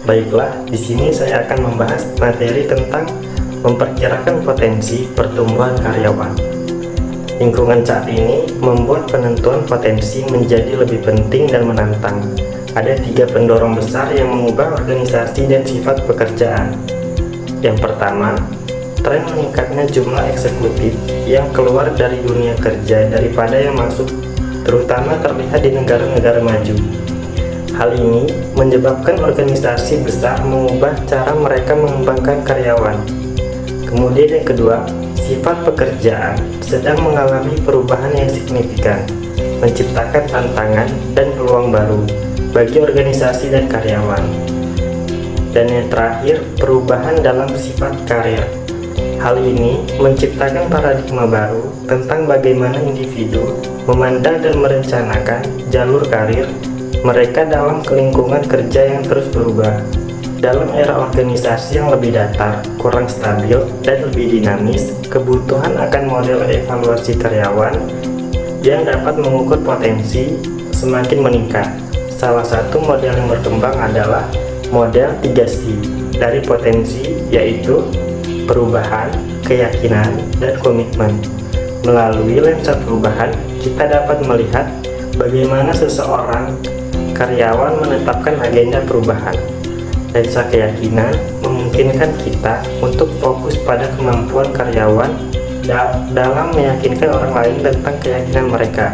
Baiklah, di sini saya akan membahas materi tentang memperkirakan potensi pertumbuhan karyawan. Lingkungan saat ini membuat penentuan potensi menjadi lebih penting dan menantang. Ada 3 pendorong besar yang mengubah organisasi dan sifat pekerjaan. Yang pertama, tren meningkatnya jumlah eksekutif yang keluar dari dunia kerja daripada yang masuk, terutama terlihat di negara-negara maju. Hal ini menyebabkan organisasi besar mengubah cara mereka mengembangkan karyawan. Kemudian yang kedua, sifat pekerjaan sedang mengalami perubahan yang signifikan, menciptakan tantangan dan peluang baru bagi organisasi dan karyawan. Dan yang terakhir, perubahan dalam sifat karir. Hal ini menciptakan paradigma baru tentang bagaimana individu memandang dan merencanakan jalur karir mereka dalam lingkungan kerja yang terus berubah. Dalam era organisasi yang lebih datar, kurang stabil, dan lebih dinamis, kebutuhan akan model evaluasi karyawan yang dapat mengukur potensi semakin meningkat. Salah satu model yang berkembang adalah model 3C dari potensi, yaitu perubahan, keyakinan, dan komitmen. Melalui lensa perubahan, kita dapat melihat bagaimana seseorang karyawan menetapkan agenda perubahan. Lensa keyakinan memungkinkan kita untuk fokus pada kemampuan karyawan dalam meyakinkan orang lain tentang keyakinan mereka.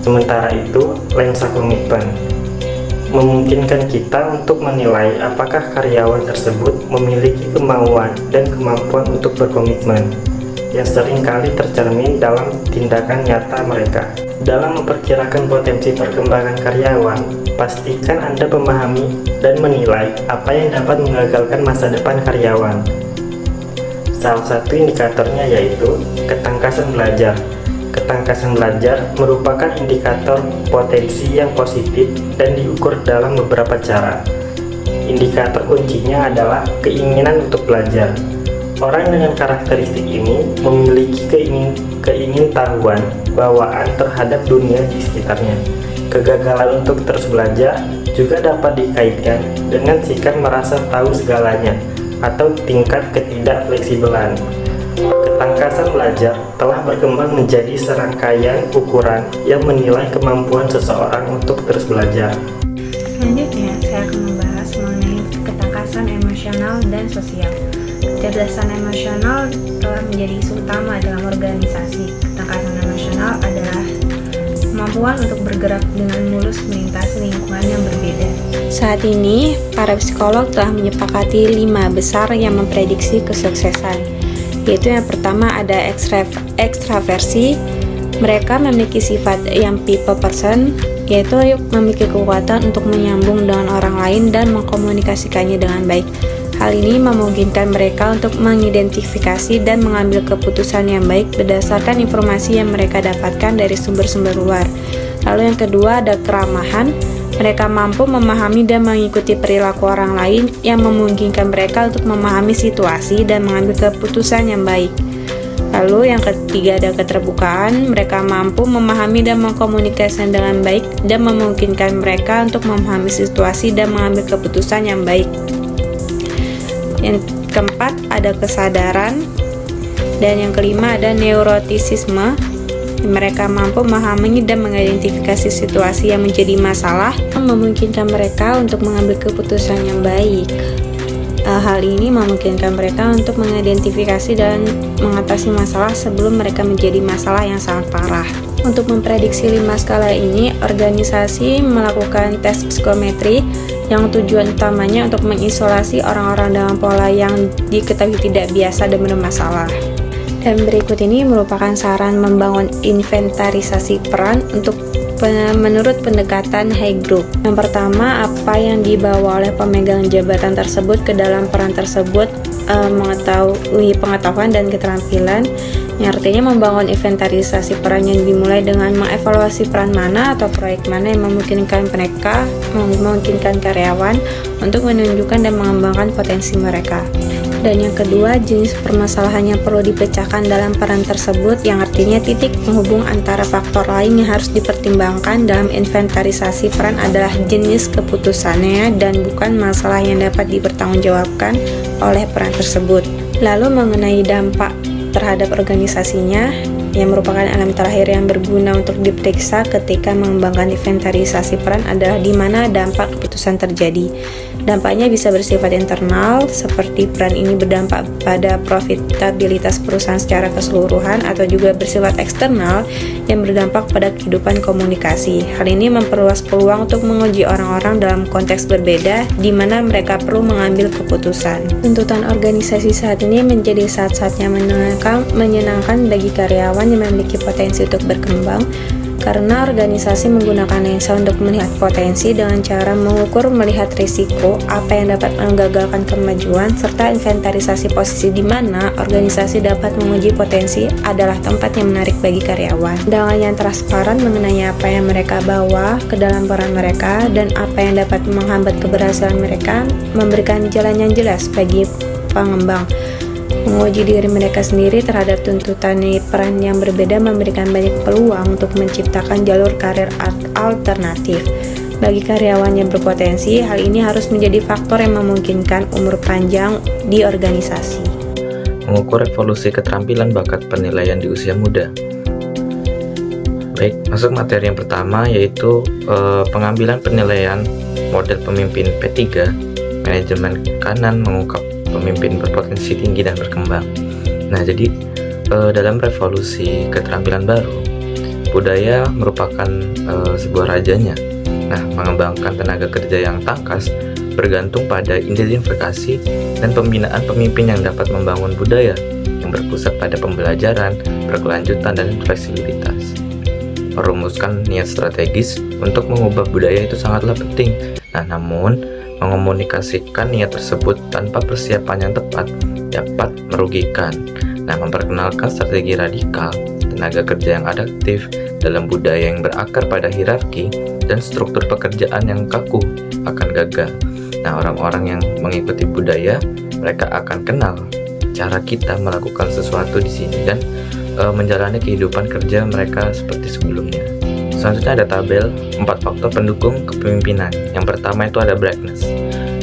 Sementara itu, lensa komitmen memungkinkan kita untuk menilai apakah karyawan tersebut memiliki kemauan dan kemampuan untuk berkomitmen, yang seringkali tercermin dalam tindakan nyata mereka. Dalam memperkirakan potensi perkembangan karyawan, pastikan Anda memahami dan menilai apa yang dapat mengagalkan masa depan karyawan. Salah satu indikatornya yaitu ketangkasan belajar. Ketangkasan belajar merupakan indikator potensi yang positif dan diukur dalam beberapa cara. Indikator kuncinya adalah keinginan untuk belajar. Orang dengan karakteristik ini memiliki keingintahuan bawaan terhadap dunia di sekitarnya. Kegagalan untuk terus belajar juga dapat dikaitkan dengan sikap merasa tahu segalanya atau tingkat ketidakfleksibelan. Ketangkasan belajar telah berkembang menjadi serangkaian ukuran yang menilai kemampuan seseorang untuk terus belajar. Selanjutnya, saya akan membahas mengenai ketangkasan emosional dan sosial. Kecerdasan emosional telah menjadi isu utama dalam organisasi. Ketangkasan emosional adalah kemampuan untuk bergerak dengan mulus melintasi lingkungan yang berbeda. Saat ini, para psikolog telah menyepakati 5 besar yang memprediksi kesuksesan. Yaitu yang pertama ada ekstraversi. Mereka memiliki sifat yang people person, yaitu memiliki kekuatan untuk menyambung dengan orang lain dan mengkomunikasikannya dengan baik. Hal ini memungkinkan mereka untuk mengidentifikasi dan mengambil keputusan yang baik berdasarkan informasi yang mereka dapatkan dari sumber-sumber luar. Lalu yang kedua ada keramahan. Mereka mampu memahami dan mengikuti perilaku orang lain yang memungkinkan mereka untuk memahami situasi dan mengambil keputusan yang baik. Lalu yang ketiga ada keterbukaan. Mereka mampu memahami dan mengkomunikasikan dengan baik dan memungkinkan mereka untuk memahami situasi dan mengambil keputusan yang baik. Yang keempat ada kesadaran. Dan yang kelima ada neurotisisme. Mereka mampu memahami dan mengidentifikasi situasi yang menjadi masalah, memungkinkan mereka untuk mengambil keputusan yang baik. Hal ini memungkinkan mereka untuk mengidentifikasi dan mengatasi masalah sebelum mereka menjadi masalah yang sangat parah. Untuk memprediksi 5 skala ini, organisasi melakukan tes psikometri yang tujuan utamanya untuk mengisolasi orang-orang dalam pola yang diketahui tidak biasa dan bermasalah. Dan berikut ini merupakan saran membangun inventarisasi peran menurut pendekatan High Group. Yang pertama, apa yang dibawa oleh pemegang jabatan tersebut ke dalam peran tersebut, mengetahui pengetahuan dan keterampilan, yang artinya membangun inventarisasi peran yang dimulai dengan mengevaluasi peran mana atau proyek mana yang memungkinkan karyawan untuk menunjukkan dan mengembangkan potensi mereka. Dan yang kedua, jenis permasalahan yang perlu dipecahkan dalam peran tersebut, yang artinya Artinya titik penghubung antara faktor lain yang harus dipertimbangkan dalam inventarisasi peran adalah jenis keputusannya dan bukan masalah yang dapat dipertanggungjawabkan oleh peran tersebut. Lalu mengenai dampak terhadap organisasinya, yang merupakan elemen terakhir yang berguna untuk diperiksa ketika mengembangkan inventarisasi peran adalah di mana dampak keputusan terjadi. Dampaknya bisa bersifat internal, seperti peran ini berdampak pada profitabilitas perusahaan secara keseluruhan, atau juga bersifat eksternal yang berdampak pada kehidupan komunikasi. Hal ini memperluas peluang untuk menguji orang-orang dalam konteks berbeda, di mana mereka perlu mengambil keputusan. Tuntutan organisasi saat ini menjadi saat-saatnya menyenangkan bagi karyawan yang memiliki potensi untuk berkembang, karena organisasi menggunakan lensa untuk melihat potensi dengan cara mengukur melihat risiko, apa yang dapat menggagalkan kemajuan, serta inventarisasi posisi di mana organisasi dapat menguji potensi adalah tempat yang menarik bagi karyawan. Dengan yang transparan mengenai apa yang mereka bawa ke dalam peran mereka dan apa yang dapat menghambat keberhasilan mereka, memberikan jalan yang jelas bagi pengembang menguji diri mereka sendiri terhadap tuntutan peran yang berbeda, memberikan banyak peluang untuk menciptakan jalur karir alternatif. Bagi karyawan yang berpotensi, hal ini harus menjadi faktor yang memungkinkan umur panjang di organisasi. Mengukur evolusi keterampilan bakat penilaian di usia muda. Baik, masuk materi yang pertama, yaitu pengambilan penilaian model pemimpin P3, manajemen kanan mengungkap pemimpin berpotensi tinggi dan berkembang. Nah, jadi dalam revolusi keterampilan baru, budaya merupakan sebuah rajanya. Nah, mengembangkan tenaga kerja yang tangkas bergantung pada identifikasi dan pembinaan pemimpin yang dapat membangun budaya yang berpusat pada pembelajaran, berkelanjutan, dan fleksibilitas. Merumuskan niat strategis untuk mengubah budaya itu sangatlah penting. Nah, namun mengomunikasikan niat tersebut tanpa persiapan yang tepat dapat merugikan. Nah, memperkenalkan strategi radikal, tenaga kerja yang adaptif dalam budaya yang berakar pada hierarki dan struktur pekerjaan yang kaku akan gagal. Nah, orang-orang yang mengikuti budaya, mereka akan kenal cara kita melakukan sesuatu di sini dan menjalani kehidupan kerja mereka seperti sebelumnya. Selanjutnya ada tabel 4 faktor pendukung kepemimpinan. Yang pertama itu ada brightness.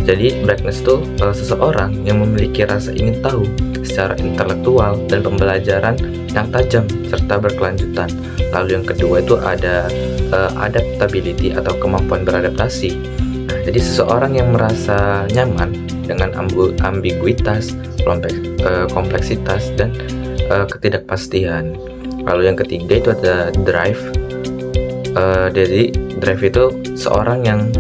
Jadi brightness itu seseorang yang memiliki rasa ingin tahu secara intelektual dan pembelajaran yang tajam serta berkelanjutan. Lalu yang kedua itu ada adaptability atau kemampuan beradaptasi. Nah, jadi seseorang yang merasa nyaman dengan ambiguitas, kompleksitas, dan ketidakpastian. Lalu yang ketiga itu ada drive. Jadi drive itu seseorang yang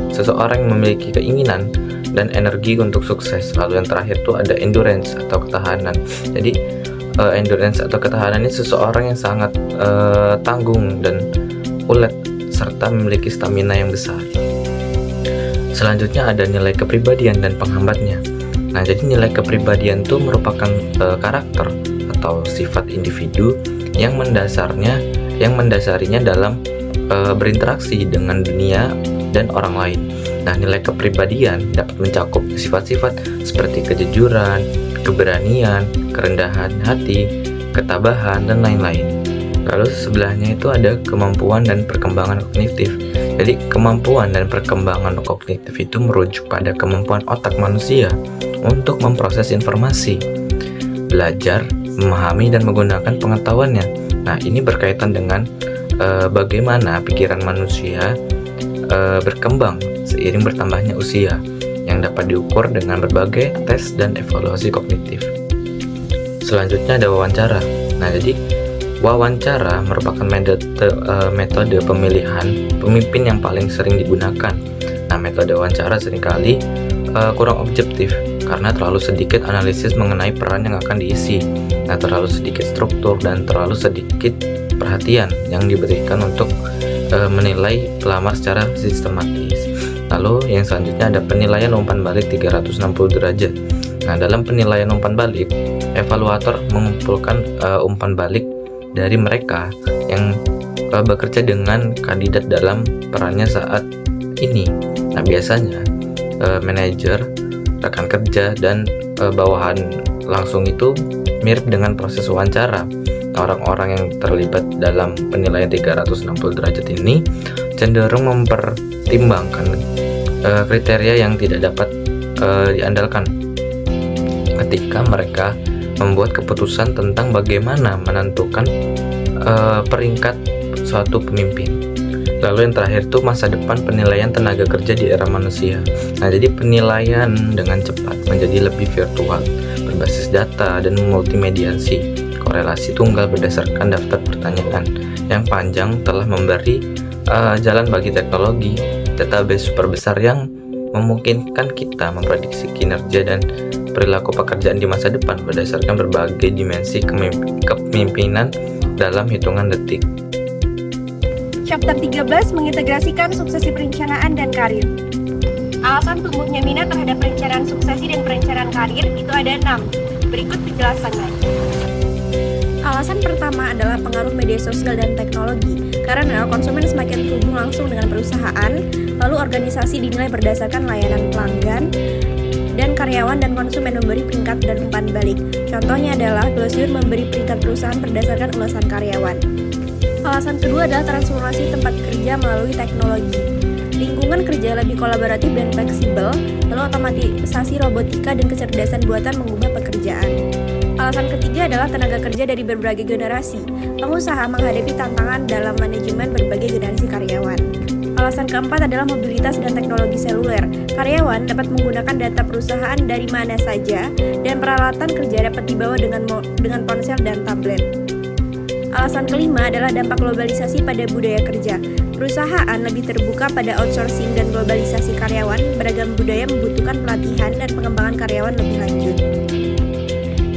memiliki keinginan dan energi untuk sukses. Lalu yang terakhir itu ada endurance atau ketahanan. Jadi endurance atau ketahanan ini seseorang yang sangat tanggung dan ulet serta memiliki stamina yang besar. Selanjutnya ada nilai kepribadian dan penghambatnya. Nah, jadi nilai kepribadian itu merupakan karakter atau sifat individu yang mendasarinya dalam berinteraksi dengan dunia dan orang lain. Nah, nilai kepribadian dapat mencakup sifat-sifat seperti kejujuran, keberanian, kerendahan hati, ketabahan, dan lain-lain. Lalu sebelahnya itu ada kemampuan dan perkembangan kognitif. Jadi kemampuan dan perkembangan kognitif itu merujuk pada kemampuan otak manusia untuk memproses informasi, belajar, memahami, dan menggunakan pengetahuannya. Nah, ini berkaitan dengan bagaimana pikiran manusia berkembang seiring bertambahnya usia, yang dapat diukur dengan berbagai tes dan evaluasi kognitif. Selanjutnya ada wawancara. Nah, jadi wawancara merupakan metode pemilihan pemimpin yang paling sering digunakan. Nah, metode wawancara seringkali kurang objektif karena terlalu sedikit analisis mengenai peran yang akan diisi. Nah, terlalu sedikit struktur dan terlalu sedikit perhatian yang diberikan untuk menilai pelamar secara sistematis. Lalu yang selanjutnya ada penilaian umpan balik 360 derajat. Nah, dalam penilaian umpan balik, evaluator mengumpulkan umpan balik dari mereka yang bekerja dengan kandidat dalam perannya saat ini. Nah, biasanya manajer, rekan kerja, dan bawahan langsung itu mirip dengan proses wawancara. orang-orang yang terlibat dalam penilaian 360 derajat ini cenderung mempertimbangkan kriteria yang tidak dapat diandalkan ketika mereka membuat keputusan tentang bagaimana menentukan peringkat suatu pemimpin. Lalu yang terakhir itu masa depan penilaian tenaga kerja di era manusia. Nah, jadi penilaian dengan cepat menjadi lebih virtual, berbasis data dan multimediasi. Korelasi tunggal berdasarkan daftar pertanyaan yang panjang telah memberi jalan bagi teknologi database super besar yang memungkinkan kita memprediksi kinerja dan perilaku pekerjaan di masa depan berdasarkan berbagai dimensi kepemimpinan dalam hitungan detik. Chapter 13 mengintegrasikan suksesi perencanaan dan karir. Alasan tumbuhnya minat terhadap perencanaan suksesi dan perencanaan karir itu ada 6. Berikut penjelasannya. Alasan pertama adalah pengaruh media sosial dan teknologi. Karena konsumen semakin terhubung langsung dengan perusahaan, lalu organisasi dinilai berdasarkan layanan pelanggan, dan karyawan dan konsumen memberi peringkat dan umpan balik. Contohnya adalah Glosier memberi peringkat perusahaan berdasarkan ulasan karyawan. Alasan kedua adalah transformasi tempat kerja melalui teknologi. Lingkungan kerja lebih kolaboratif dan fleksibel, lalu otomatisasi robotika dan kecerdasan buatan mengubah pekerjaan. Alasan ketiga adalah tenaga kerja dari berbagai generasi. Pengusaha menghadapi tantangan dalam manajemen berbagai generasi karyawan. Alasan keempat adalah mobilitas dan teknologi seluler. Karyawan dapat menggunakan data perusahaan dari mana saja, dan peralatan kerja dapat dibawa dengan ponsel dan tablet. Alasan kelima adalah dampak globalisasi pada budaya kerja. Perusahaan lebih terbuka pada outsourcing dan globalisasi karyawan. Beragam budaya membutuhkan pelatihan dan pengembangan karyawan lebih lanjut.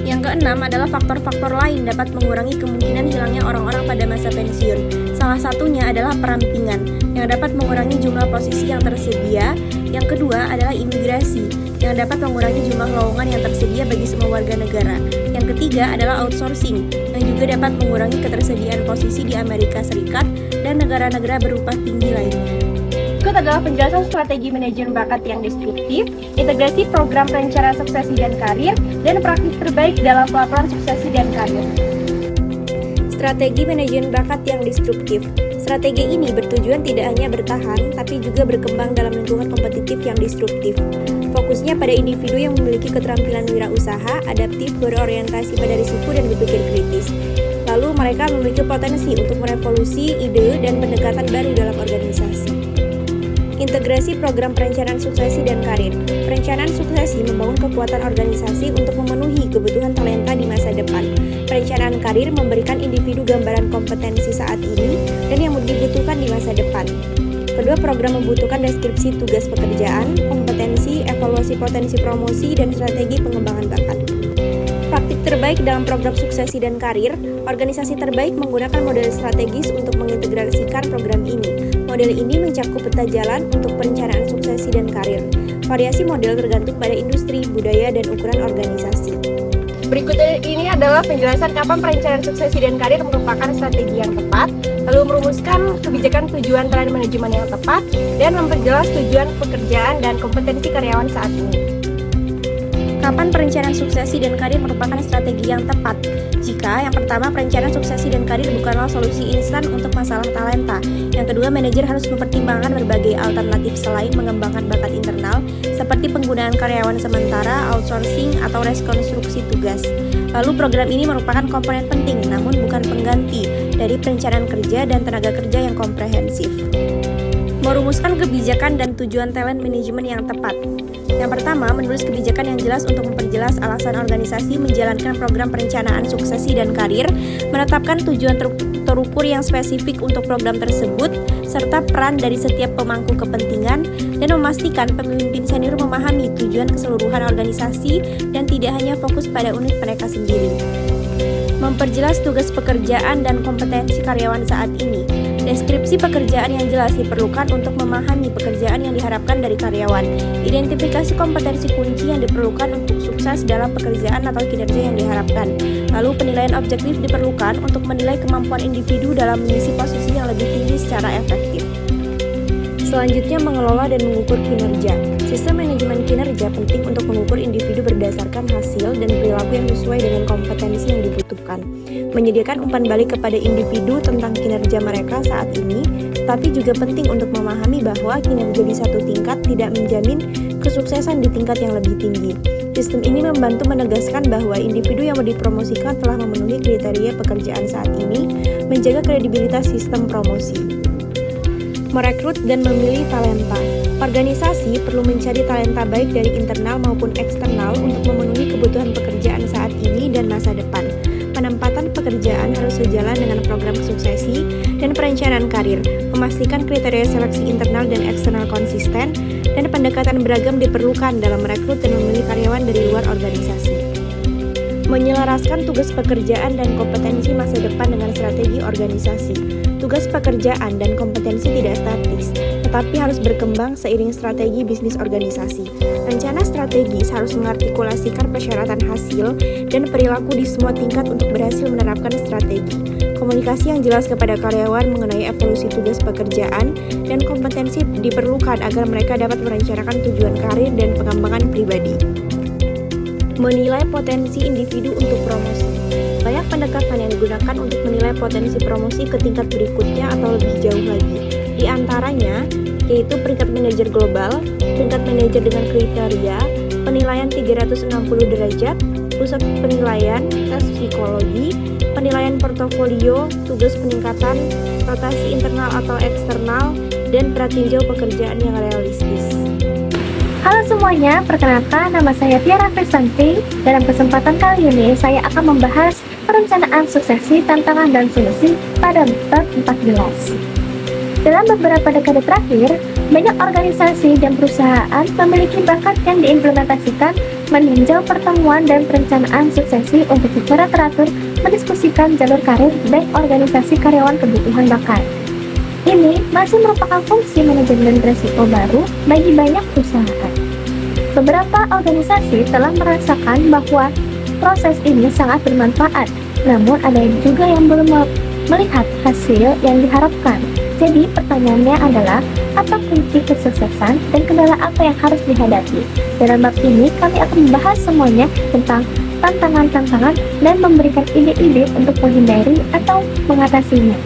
Yang keenam adalah faktor-faktor lain dapat mengurangi kemungkinan hilangnya orang-orang pada masa pensiun. Salah satunya adalah perampingan, yang dapat mengurangi jumlah posisi yang tersedia. Yang kedua adalah imigrasi, yang dapat mengurangi jumlah lowongan yang tersedia bagi semua warga negara. Yang ketiga adalah outsourcing, yang juga dapat mengurangi ketersediaan posisi di Amerika Serikat dan negara-negara berupah tinggi lainnya. Berikut adalah penjelasan strategi manajemen bakat yang destruktif, integrasi program perencanaan suksesi dan karir, dan praktik terbaik dalam pelaporan suksesi dan karir. Strategi manajemen bakat yang destruktif. Strategi ini bertujuan tidak hanya bertahan, tapi juga berkembang dalam lingkungan kompetitif yang destruktif. Fokusnya pada individu yang memiliki keterampilan wirausaha, adaptif, berorientasi pada risiko, dan berpikir kritis. Lalu mereka memiliki potensi untuk merevolusi ide dan pendekatan baru dalam organisasi. Integrasi program perencanaan suksesi dan karir. Perencanaan suksesi membangun kekuatan organisasi untuk memenuhi kebutuhan talenta di masa depan. Perencanaan karir memberikan individu gambaran kompetensi saat ini dan yang dibutuhkan di masa depan. Kedua program membutuhkan deskripsi tugas pekerjaan, kompetensi, evaluasi potensi promosi, dan strategi pengembangan bakat. Praktik terbaik dalam program suksesi dan karir, organisasi terbaik menggunakan model strategis untuk mengintegrasikan program ini. Model ini mencakup peta jalan untuk perencanaan suksesi dan karir. Variasi model tergantung pada industri, budaya, dan ukuran organisasi. Berikut ini adalah penjelasan kapan perencanaan suksesi dan karir merupakan strategi yang tepat, lalu merumuskan kebijakan tujuan talent manajemen yang tepat, dan memperjelas tujuan pekerjaan dan kompetensi karyawan saat ini. Kapan perencanaan suksesi dan karir merupakan strategi yang tepat? Jika yang pertama, perencanaan suksesi dan karir bukanlah solusi instan untuk masalah talenta. Yang kedua, manajer harus mempertimbangkan berbagai alternatif selain mengembangkan bakat internal, seperti penggunaan karyawan sementara, outsourcing, atau rekonstruksi tugas. Lalu program ini merupakan komponen penting, namun bukan pengganti dari perencanaan kerja dan tenaga kerja yang komprehensif. Merumuskan kebijakan dan tujuan talent management yang tepat. Yang pertama, menulis kebijakan yang jelas untuk memperjelas alasan organisasi menjalankan program perencanaan suksesi dan karir, menetapkan tujuan terukur yang spesifik untuk program tersebut, serta peran dari setiap pemangku kepentingan, dan memastikan pemimpin senior memahami tujuan keseluruhan organisasi dan tidak hanya fokus pada unit mereka sendiri. Memperjelas tugas pekerjaan dan kompetensi karyawan saat ini. Deskripsi pekerjaan yang jelas diperlukan untuk memahami pekerjaan yang diharapkan dari karyawan. Identifikasi kompetensi kunci yang diperlukan untuk sukses dalam pekerjaan atau kinerja yang diharapkan. Lalu penilaian objektif diperlukan untuk menilai kemampuan individu dalam mengisi posisi yang lebih tinggi secara efektif. Selanjutnya, mengelola dan mengukur kinerja. Sistem manajemen kinerja penting untuk mengukur individu berdasarkan hasil dan perilaku yang sesuai dengan kompetensi yang dibutuhkan. Menyediakan umpan balik kepada individu tentang kinerja mereka saat ini, tapi juga penting untuk memahami bahwa kinerja di satu tingkat tidak menjamin kesuksesan di tingkat yang lebih tinggi. Sistem ini membantu menegaskan bahwa individu yang dipromosikan telah memenuhi kriteria pekerjaan saat ini, menjaga kredibilitas sistem promosi. Merekrut dan memilih talenta. Organisasi perlu mencari talenta baik dari internal maupun eksternal untuk memenuhi kebutuhan pekerjaan saat ini dan masa depan. Penempatan pekerjaan harus sejalan dengan program suksesi dan perencanaan karir, memastikan kriteria seleksi internal dan eksternal konsisten, dan pendekatan beragam diperlukan dalam merekrut dan memilih karyawan dari luar organisasi. Menyelaraskan tugas pekerjaan dan kompetensi masa depan dengan strategi organisasi. Tugas pekerjaan dan kompetensi tidak statis, tetapi harus berkembang seiring strategi bisnis organisasi. Rencana strategis harus mengartikulasikan persyaratan hasil dan perilaku di semua tingkat untuk berhasil menerapkan strategi. Komunikasi yang jelas kepada karyawan mengenai evolusi tugas pekerjaan dan kompetensi diperlukan agar mereka dapat merencanakan tujuan karir dan pengembangan pribadi. Menilai potensi individu untuk promosi. Banyak pendekatan yang digunakan untuk menilai potensi promosi ke tingkat berikutnya atau lebih jauh lagi. Di antaranya, yaitu peringkat manajer global, peringkat manajer dengan kriteria, penilaian 360 derajat, pusat penilaian, tes psikologi, penilaian portofolio, tugas peningkatan, rotasi internal atau eksternal, dan pratinjau pekerjaan yang realistis. Halo semuanya, perkenalkan nama saya Tiara Fesanti. Dalam kesempatan kali ini saya akan membahas perencanaan suksesi, tantangan dan solusi pada bab 14. Dalam beberapa dekade terakhir, banyak organisasi dan perusahaan memiliki bakat yang diimplementasikan meninjau pertemuan dan perencanaan suksesi untuk secara teratur mendiskusikan jalur karir dan organisasi karyawan kebutuhan bakat. Ini masih merupakan fungsi manajemen risiko baru bagi banyak perusahaan. Beberapa organisasi telah merasakan bahwa proses ini sangat bermanfaat, namun ada juga yang belum melihat hasil yang diharapkan. Jadi pertanyaannya adalah, apa kunci kesuksesan dan kendala apa yang harus dihadapi? Dalam bab ini kami akan membahas semuanya tentang tantangan-tantangan dan memberikan ide-ide untuk menghindari atau mengatasinya.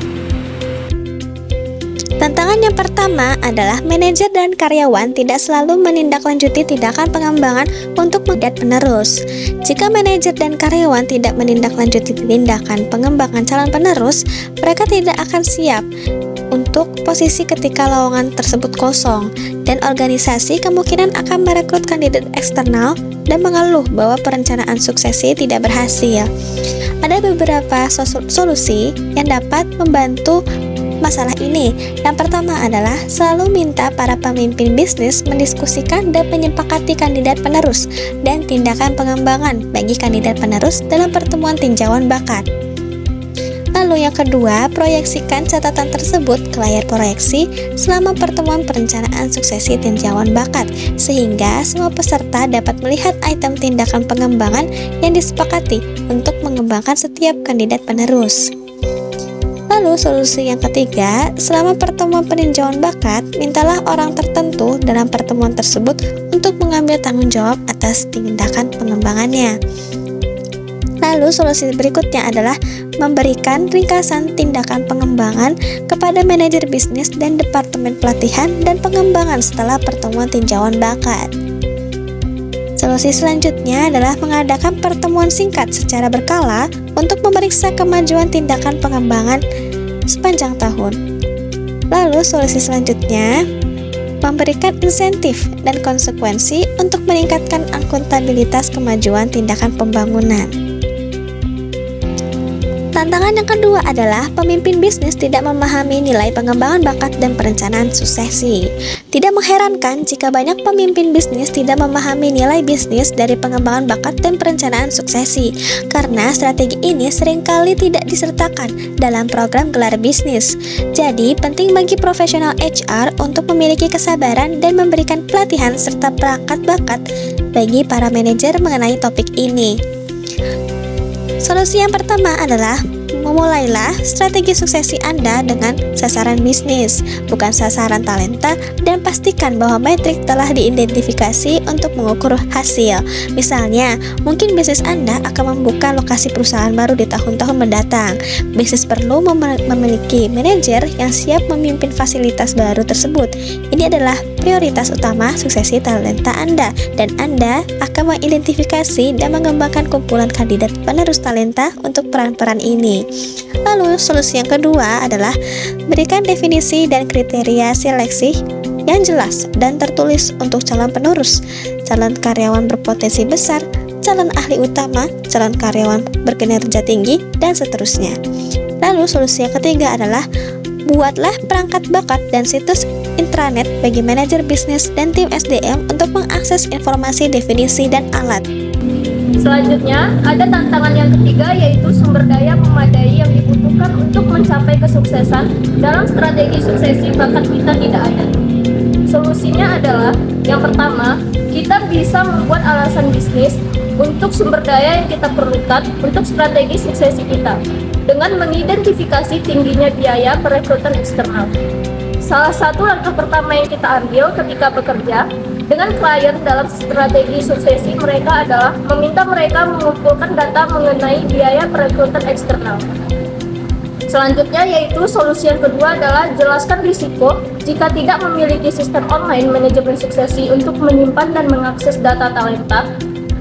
Tantangan yang pertama adalah manajer dan karyawan tidak selalu menindaklanjuti tindakan pengembangan untuk mengidat penerus. Jika manajer dan karyawan tidak menindaklanjuti tindakan pengembangan calon penerus, mereka tidak akan siap untuk posisi ketika lowongan tersebut kosong, dan organisasi kemungkinan akan merekrut kandidat eksternal dan mengeluh bahwa perencanaan suksesi tidak berhasil. Ada beberapa solusi yang dapat membantu masalah ini. Yang pertama adalah selalu minta para pemimpin bisnis mendiskusikan dan menyepakati kandidat penerus dan tindakan pengembangan bagi kandidat penerus dalam pertemuan tinjauan bakat. Lalu yang kedua, proyeksikan catatan tersebut ke layar proyeksi selama pertemuan perencanaan suksesi tinjauan bakat, sehingga semua peserta dapat melihat item tindakan pengembangan yang disepakati untuk mengembangkan setiap kandidat penerus. Lalu solusi yang ketiga, selama pertemuan peninjauan bakat, mintalah orang tertentu dalam pertemuan tersebut untuk mengambil tanggung jawab atas tindakan pengembangannya. Lalu solusi berikutnya adalah memberikan ringkasan tindakan pengembangan kepada manajer bisnis dan departemen pelatihan dan pengembangan setelah pertemuan tinjauan bakat. Solusi selanjutnya adalah mengadakan pertemuan singkat secara berkala untuk memeriksa kemajuan tindakan pengembangan sepanjang tahun. Lalu solusi selanjutnya, memberikan insentif dan konsekuensi untuk meningkatkan akuntabilitas kemajuan tindakan pembangunan. Tantangan yang kedua adalah pemimpin bisnis tidak memahami nilai pengembangan bakat dan perencanaan suksesi. Tidak mengherankan jika banyak pemimpin bisnis tidak memahami nilai bisnis dari pengembangan bakat dan perencanaan suksesi, karena strategi ini seringkali tidak disertakan dalam program gelar bisnis. Jadi, penting bagi profesional HR untuk memiliki kesabaran dan memberikan pelatihan serta perangkat bakat bagi para manajer mengenai topik ini. Solusi yang pertama adalah Memulailah strategi suksesi Anda dengan sasaran bisnis, bukan sasaran talenta, dan pastikan bahwa metrik telah diidentifikasi untuk mengukur hasil. Misalnya, mungkin bisnis Anda akan membuka lokasi perusahaan baru di tahun-tahun mendatang. Bisnis perlu memiliki manajer yang siap memimpin fasilitas baru tersebut. Ini adalah prioritas utama suksesi talenta Anda, dan Anda akan mengidentifikasi dan mengembangkan kumpulan kandidat penerus talenta untuk peran-peran ini. Lalu, solusi yang kedua adalah berikan definisi dan kriteria seleksi yang jelas dan tertulis untuk calon penerus, calon karyawan berpotensi besar, calon ahli utama, calon karyawan berkinerja tinggi, dan seterusnya. Lalu, solusi yang ketiga adalah buatlah perangkat bakat dan situs intranet bagi manajer bisnis dan tim SDM untuk mengakses informasi, definisi, dan alat. Selanjutnya, ada tantangan yang ketiga, yaitu sumber daya memadai yang dibutuhkan untuk mencapai kesuksesan dalam strategi suksesi bakat kita tidak ada. Solusinya adalah, yang pertama, kita bisa membuat alasan bisnis untuk sumber daya yang kita perlukan untuk strategi suksesi kita, dengan mengidentifikasi tingginya biaya perekrutan eksternal. Salah satu langkah pertama yang kita ambil ketika bekerja dengan klien dalam strategi suksesi mereka adalah meminta mereka mengumpulkan data mengenai biaya perekrutan eksternal. Selanjutnya, yaitu solusi yang kedua adalah jelaskan risiko jika tidak memiliki sistem online manajemen suksesi untuk menyimpan dan mengakses data talenta.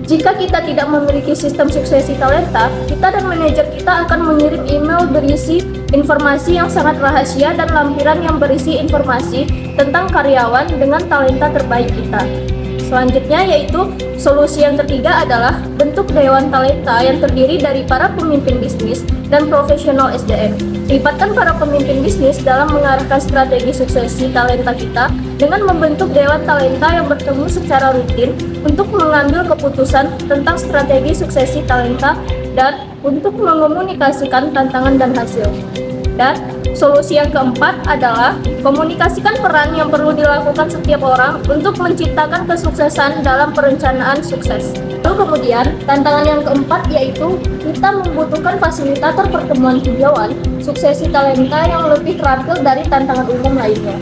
Jika kita tidak memiliki sistem suksesi talenta, kita dan manajer kita akan mengirim email berisi informasi yang sangat rahasia dan lampiran yang berisi informasi tentang karyawan dengan talenta terbaik kita. Selanjutnya, yaitu solusi yang ketiga adalah bentuk dewan talenta yang terdiri dari para pemimpin bisnis dan profesional SDM. Libatkan para pemimpin bisnis dalam mengarahkan strategi suksesi talenta kita dengan membentuk dewan talenta yang bertemu secara rutin untuk mengambil keputusan tentang strategi suksesi talenta dan untuk mengomunikasikan tantangan dan hasil. Dan solusi yang keempat adalah komunikasikan peran yang perlu dilakukan setiap orang untuk menciptakan kesuksesan dalam perencanaan sukses. Lalu kemudian, tantangan yang keempat yaitu kita membutuhkan fasilitator pertemuan tinjauan suksesi talenta yang lebih terampil dari tantangan umum lainnya.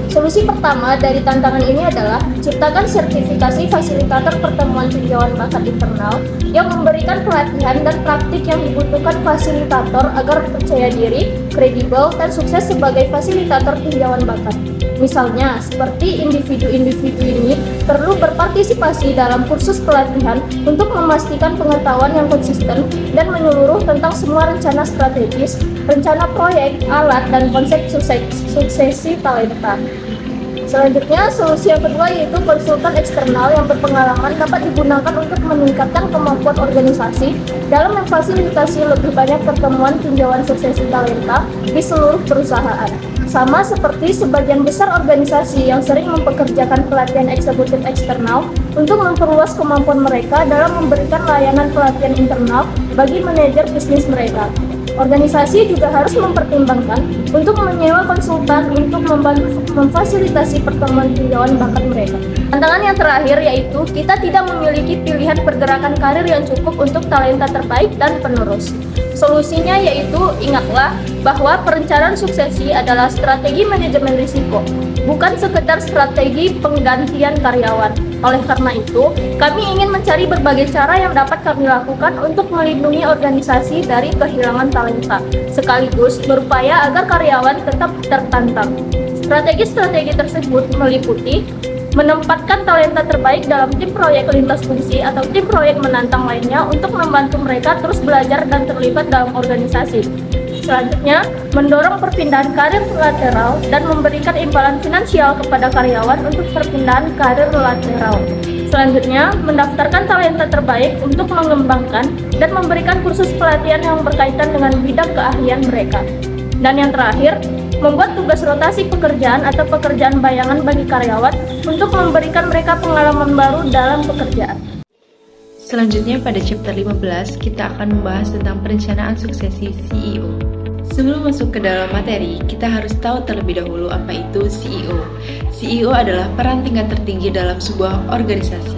Solusi pertama dari tantangan ini adalah ciptakan sertifikasi fasilitator pertemuan tinjauan bakat internal yang memberikan pelatihan dan praktik yang dibutuhkan fasilitator agar percaya diri, kredibel, dan sukses sebagai fasilitator tinjauan bakat. Misalnya, seperti individu-individu ini perlu berpartisipasi dalam kursus pelatihan untuk memastikan pengetahuan yang konsisten dan menyeluruh tentang semua rencana strategis, rencana proyek, alat, dan konsep suksesi talenta. Selanjutnya, solusi yang kedua yaitu konsultan eksternal yang berpengalaman dapat digunakan untuk meningkatkan kemampuan organisasi dalam memfasilitasi lebih banyak pertemuan tinjauan suksesi talenta di seluruh perusahaan. Sama seperti sebagian besar organisasi yang sering mempekerjakan pelatihan eksekutif eksternal untuk memperluas kemampuan mereka dalam memberikan layanan pelatihan internal bagi manajer bisnis mereka. Organisasi juga harus mempertimbangkan untuk menyewa konsultan untuk membantu memfasilitasi pertemuan tinjauan bakat mereka. Tantangan yang terakhir yaitu kita tidak memiliki pilihan pergerakan karir yang cukup untuk talenta terbaik dan penerus. Solusinya yaitu ingatlah bahwa perencanaan suksesi adalah strategi manajemen risiko, bukan sekedar strategi penggantian karyawan. Oleh karena itu, kami ingin mencari berbagai cara yang dapat kami lakukan untuk melindungi organisasi dari kehilangan talenta, sekaligus berupaya agar karyawan tetap tertantang. Strategi-strategi tersebut meliputi menempatkan talenta terbaik dalam tim proyek lintas fungsi atau tim proyek menantang lainnya untuk membantu mereka terus belajar dan terlibat dalam organisasi. Selanjutnya, mendorong perpindahan karir lateral dan memberikan imbalan finansial kepada karyawan untuk perpindahan karir lateral. Selanjutnya, mendaftarkan talenta terbaik untuk mengembangkan dan memberikan kursus pelatihan yang berkaitan dengan bidang keahlian mereka. Dan yang terakhir, membuat tugas rotasi pekerjaan atau pekerjaan bayangan bagi karyawan untuk memberikan mereka pengalaman baru dalam pekerjaan. Selanjutnya pada chapter 15, kita akan membahas tentang perencanaan suksesi CEO. Sebelum masuk ke dalam materi, kita harus tahu terlebih dahulu apa itu CEO. CEO adalah peran tingkat tertinggi dalam sebuah organisasi.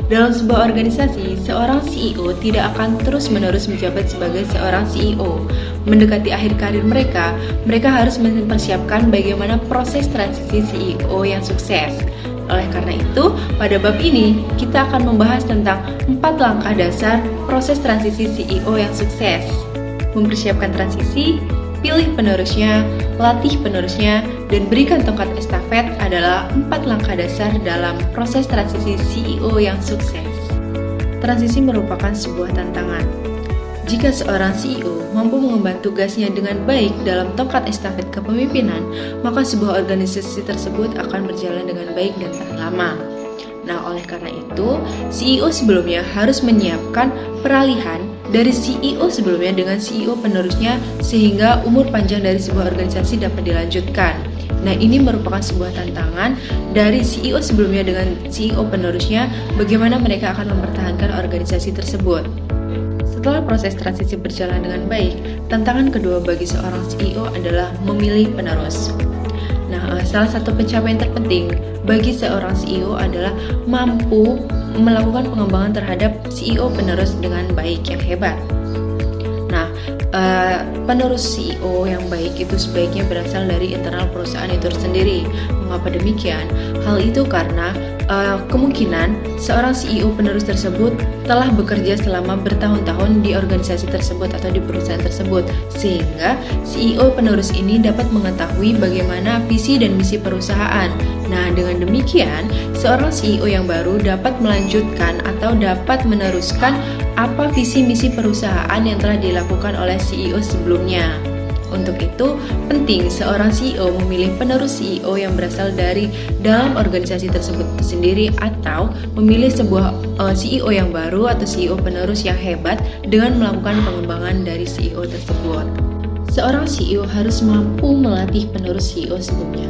dalam sebuah organisasi, seorang CEO tidak akan terus-menerus menjabat sebagai seorang CEO. Mendekati akhir karir mereka harus mempersiapkan bagaimana proses transisi CEO yang sukses. Oleh karena itu, pada bab ini kita akan membahas tentang 4 langkah dasar proses transisi CEO yang sukses. Mempersiapkan transisi, pilih penerusnya, latih penerusnya, dan berikan tongkat estafet adalah 4 langkah dasar dalam proses transisi CEO yang sukses. Transisi merupakan sebuah tantangan. Jika seorang CEO mampu mengemban tugasnya dengan baik dalam tongkat estafet kepemimpinan, maka sebuah organisasi tersebut akan berjalan dengan baik dan tahan lama. Nah, oleh karena itu, CEO sebelumnya harus menyiapkan peralihan dari CEO sebelumnya dengan CEO penerusnya sehingga umur panjang dari sebuah organisasi dapat dilanjutkan. Nah, ini merupakan sebuah tantangan dari CEO sebelumnya dengan CEO penerusnya, bagaimana mereka akan mempertahankan organisasi tersebut. Setelah proses transisi berjalan dengan baik, tantangan kedua bagi seorang CEO adalah memilih penerus. Nah, salah satu pencapaian terpenting bagi seorang CEO adalah mampu melakukan pengembangan terhadap CEO penerus dengan baik yang hebat. Nah, penerus CEO yang baik itu sebaiknya berasal dari internal perusahaan itu sendiri. Mengapa demikian? Hal itu karena kemungkinan seorang CEO penerus tersebut telah bekerja selama bertahun-tahun di organisasi tersebut atau di perusahaan tersebut, sehingga CEO penerus ini dapat mengetahui bagaimana visi dan misi perusahaan. Nah, dengan demikian, seorang CEO yang baru dapat melanjutkan atau dapat meneruskan apa visi misi perusahaan yang telah dilakukan oleh CEO sebelumnya. Untuk itu, penting seorang CEO memilih penerus CEO yang berasal dari dalam organisasi tersebut sendiri atau memilih sebuah CEO yang baru atau CEO penerus yang hebat dengan melakukan pengembangan dari CEO tersebut. Seorang CEO harus mampu melatih penerus CEO sebelumnya.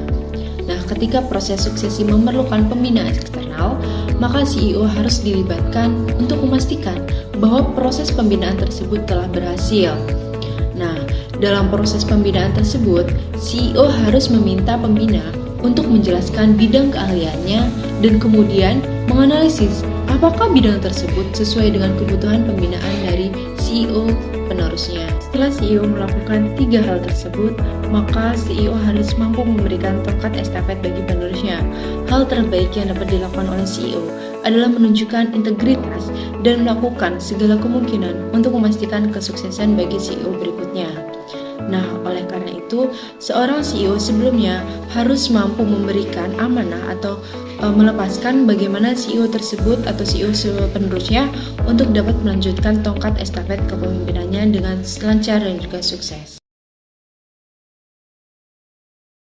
Nah, ketika proses suksesi memerlukan pembinaan eksternal, maka CEO harus dilibatkan untuk memastikan bahwa proses pembinaan tersebut telah berhasil. Nah, dalam proses pembinaan tersebut, CEO harus meminta pembina untuk menjelaskan bidang keahliannya dan kemudian menganalisis apakah bidang tersebut sesuai dengan kebutuhan pembinaan dari CEO penerusnya. Setelah CEO melakukan 3 hal tersebut, maka CEO harus mampu memberikan tongkat estafet bagi penerusnya. Hal terbaik yang dapat dilakukan oleh CEO adalah menunjukkan integritas dan melakukan segala kemungkinan untuk memastikan kesuksesan bagi CEO berikutnya. Nah, oleh karena itu, seorang CEO sebelumnya harus mampu memberikan amanah atau melepaskan bagaimana CEO tersebut atau CEO penerusnya untuk dapat melanjutkan tongkat estafet kepemimpinannya dengan lancar dan juga sukses.